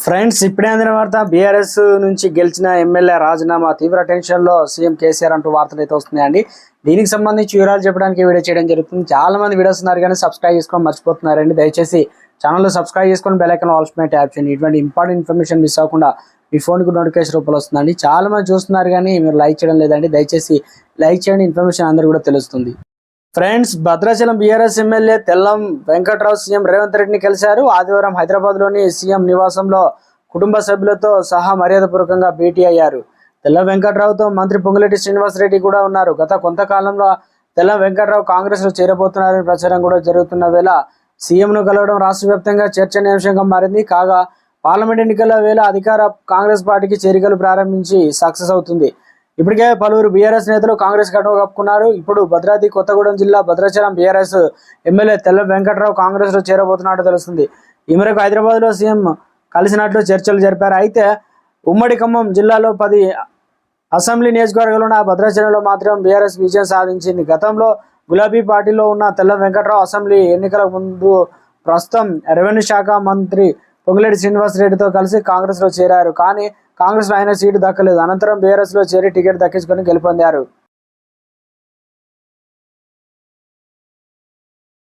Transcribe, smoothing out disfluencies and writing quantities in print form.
Friends, ఇప్పుడే అందిన వార్త. బీఆర్ఎస్ నుంచి గెలిచిన ఎమ్మెల్యే రాజీనామా, తీవ్ర టెన్షన్ లో సీఎం కేసీఆర్ అంటూ వార్తలు అయితే వస్తున్నాయండి. దీనికి సంబంధించి వివరాలు చెప్పడానికి వీడియో చేయడం జరుగుతుంది. చాలా మంది వీడియోస్ ఉన్నారు కానీ సబ్స్క్రైబ్ చేసుకొని మర్చిపోతున్నారండి. దయచేసి ఛానల్ సబ్స్క్రైబ్ చేసుకొని బెల్ ఐకాన్ ఆల్ మీద ట్యాప్ చేయండి. ఇటువంటి ఇంపార్టెంట్ ఇన్ఫర్మేషన్ మిస్ అవ్వకుండా మీ ఫోన్కి నోటిఫికేషన్ రూపంలో వస్తుందండి. చాలా మంది చూస్తున్నారు కానీ మీరు లైక్ చేయడం లేదండి. దయచేసి లైక్ చేయండి, ఇన్ఫర్మేషన్ అందరూ కూడా తెలుస్తుంది. Friends, Bhadrachalam BRS MLA Tellam Venkatrao CM Revanth రెడ్డిని కలిశారు. ఆదివారం హైదరాబాద్లోని సీఎం నివాసంలో కుటుంబ సభ్యులతో సహా మర్యాదపూర్వకంగా భేటీ అయ్యారు. తెల్లం వెంకట్రావుతో మంత్రి పొంగులేటి శ్రీనివాసరెడ్డి కూడా ఉన్నారు. గత కొంతకాలంలో తెల్లం వెంకట్రావు కాంగ్రెస్లో చేరబోతున్నారని ప్రచారం కూడా జరుగుతున్న వేళ సీఎంను కలవడం రాష్ట్ర వ్యాప్తంగా చర్చనీయాంశంగా మారింది. కాగా పార్లమెంట్ ఎన్నికల వేళ అధికార కాంగ్రెస్ పార్టీకి చేరికలు ప్రారంభించి సక్సెస్ అవుతుంది. ఇప్పటికే పలువురు బీఆర్ఎస్ నేతలు కాంగ్రెస్ కండువా కప్పుకున్నారు. ఇప్పుడు భద్రాద్రి కొత్తగూడెం జిల్లా భద్రాచలం బీఆర్ఎస్ ఎమ్మెల్యే తెల్లం వెంకట్రావు కాంగ్రెస్లో చేరబోతున్నట్టు తెలుస్తుంది. ఈ మేరకు హైదరాబాద్లో సీఎం కలిసినట్లు చర్చలు జరిపారు. అయితే ఉమ్మడి ఖమ్మం జిల్లాలో 10 అసెంబ్లీ నియోజకవర్గాలు ఉన్న భద్రాచలంలో మాత్రం బీఆర్ఎస్ విజయం సాధించింది. గతంలో గులాబీ పార్టీలో ఉన్న తెల్లం వెంకట్రావు అసెంబ్లీ ఎన్నికల ముందు ప్రస్తుతం రెవెన్యూ శాఖ మంత్రి పొంగులేటి శ్రీనివాసరెడ్డితో కలిసి కాంగ్రెస్లో చేరారు. కానీ కాంగ్రెస్లో ఆయన సీటు దక్కలేదు. అనంతరం బీఆర్ఎస్లో చేరి టికెట్ దక్కించుకొని గెలుపొందారు.